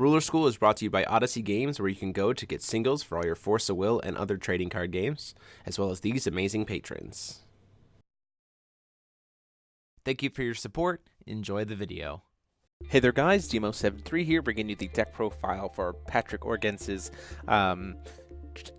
Ruler School is brought to you by Odyssey Games, where you can go to get singles for all your Force of Will and other trading card games, as well as these amazing patrons. Thank you for your support. Enjoy the video. Hey there guys, Demo73 here, bringing you the deck profile for Patrick Orgentz's,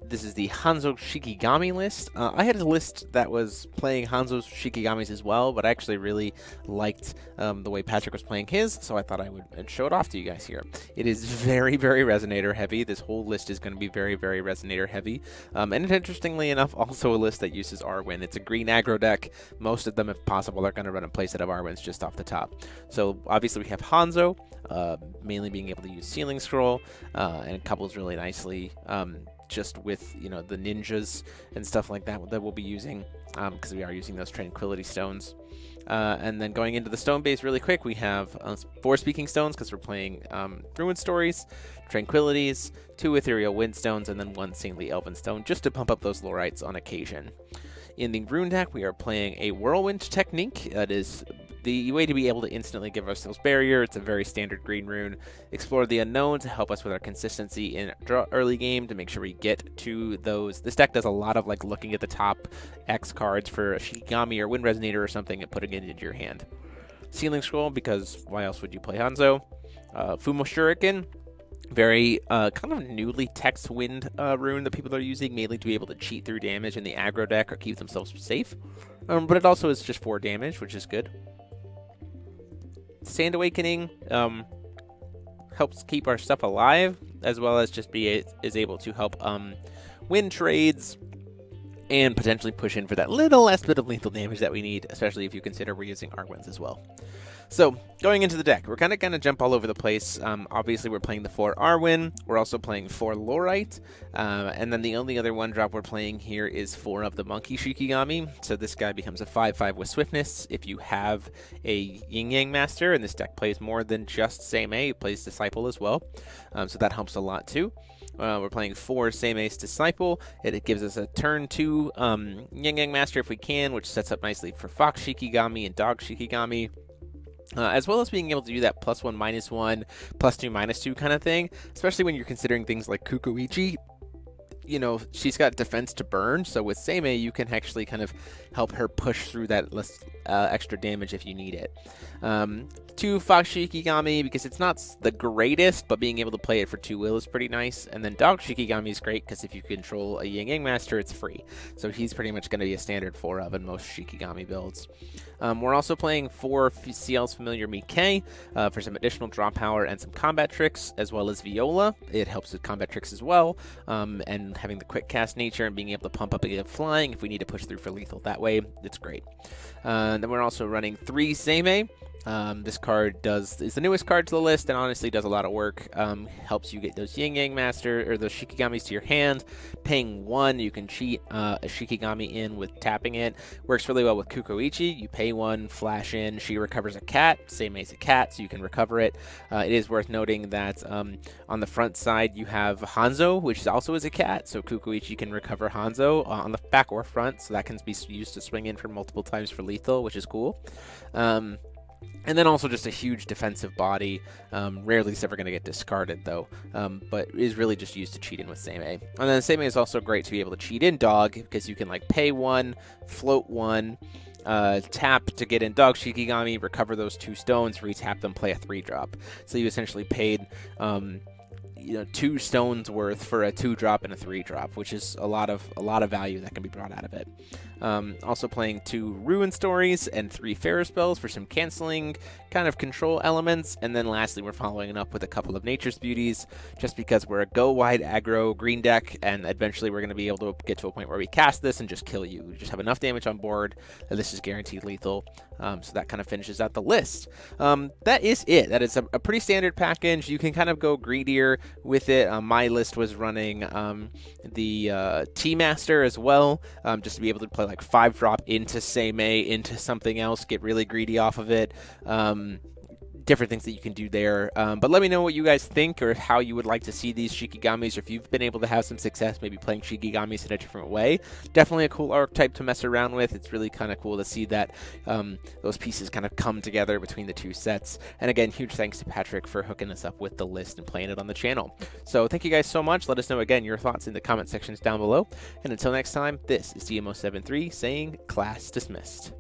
this is the Hanzo Shikigami list. I had a list that was playing Hanzo Shikigamis as well, but I actually really liked the way Patrick was playing his, so I thought I would show it off to you guys here. It is very, very Resonator heavy. This whole list is going to be very, very Resonator heavy. And interestingly enough, also a list that uses Arwen. It's a green aggro deck. Most of them, if possible, are going to run a playset of Arwens just off the top. So obviously we have Hanzo, mainly being able to use Sealing Scroll, and it couples really nicely. Just with, you know, the ninjas and stuff like that we'll be using, because we are using those Tranquility Stones. And then going into the stone base really quick, we have 4 Speaking Stones, because we're playing Ruin Stories, Tranquilities, 2 Ethereal Wind Stones, and then 1 Saintly Elven Stone, just to pump up those Lorites on occasion. In the Rune deck, we are playing a Whirlwind Technique. That is the way to be able to instantly give ourselves Barrier. It's a very standard green rune. Explore the Unknown to help us with our consistency in early game to make sure we get to those. This deck does a lot of like looking at the top X cards for a Shikigami or Wind Resonator or something and putting it into your hand. Sealing Scroll, because why else would you play Hanzo? Fumo Shuriken. Very kind of newly text wind rune that people are using, mainly to be able to cheat through damage in the aggro deck or keep themselves safe. But it also is just 4 damage, which is good. Sand Awakening helps keep our stuff alive, as well as just is able to help win trades and potentially push in for that little last bit of lethal damage that we need, especially if you consider we're using Arwens as well. So, going into the deck, we're kind of going to jump all over the place. Obviously, we're playing the 4 Arwen. We're also playing 4 Lorite. And then the only other 1-drop we're playing here is 4 of the Monkey Shikigami. So this guy becomes a 5/5 with Swiftness. If you have a Yin Yang Master, and this deck plays more than just Seimei, it plays Disciple as well. So that helps a lot too. We're playing 4 Seimei's Disciple. It gives us a turn 2 Yin Yang Master if we can, which sets up nicely for Fox Shikigami and Dog Shikigami. As well as being able to do that +1, -1, +2, -2 kind of thing, especially when you're considering things like Kukuichi. You know, she's got defense to burn, so with Seimei, you can actually kind of help her push through that less extra damage if you need it. 2 Fox Shikigami, because it's not the greatest, but being able to play it for 2 will is pretty nice. And then Dog Shikigami is great, because if you control a Yin Yang Master, it's free. So he's pretty much going to be a standard 4 of in most Shikigami builds. We're also playing 4 CL's Familiar Mike for some additional draw power and some combat tricks, as well as Viola. It helps with combat tricks as well, and having the quick cast nature and being able to pump up again flying if we need to push through for lethal that way, it's great. Then we're also running 3 Seimei. This card is the newest card to the list and honestly does a lot of work. Helps you get those Yin Yang Master or those Shikigamis to your hand. Paying 1, you can cheat a Shikigami in with tapping it. Works really well with Kukuichi. You pay 1, flash in, she recovers a cat. Seimei's a cat, so you can recover it. It is worth noting that on the front side you have Hanzo, which also is a cat, so Kukuichi can recover Hanzo on the back or front, so that can be used to swing in for multiple times for lethal, which is cool. And then also just a huge defensive body. Rarely is ever going to get discarded, though, but is really just used to cheat in with Seimei. And then Seimei is also great to be able to cheat in Dog, because you can like pay 1, float 1, tap to get in Dog Shikigami, recover those 2 stones, retap them, play a 3-drop. So you essentially paid 2 stones worth for a 2-drop and a 3-drop, which is a lot of value that can be brought out of it. Also playing 2 Ruin Stories and 3 Ferris Spells for some canceling kind of control elements, and then lastly we're following it up with a couple of Nature's Beauties, just because we're a go wide aggro green deck, and eventually we're going to be able to get to a point where we cast this and just kill you. We just have enough damage on board that this is guaranteed lethal, so that kind of finishes out the list. That is it. That is a pretty standard package. You can kind of go greedier with it. My list was running the T-Master as well, just to be able to play like 5-drop into Seimei, into something else, get really greedy off of it. different things that you can do there. But let me know what you guys think, or how you would like to see these Shikigamis, or if you've been able to have some success maybe playing Shikigamis in a different way. Definitely a cool archetype to mess around with. It's really kind of cool to see that those pieces kind of come together between the two sets. And again, huge thanks to Patrick for hooking us up with the list and playing it on the channel. So thank you guys so much. Let us know again your thoughts in the comment sections down below. And until next time, this is DMO73 saying class dismissed.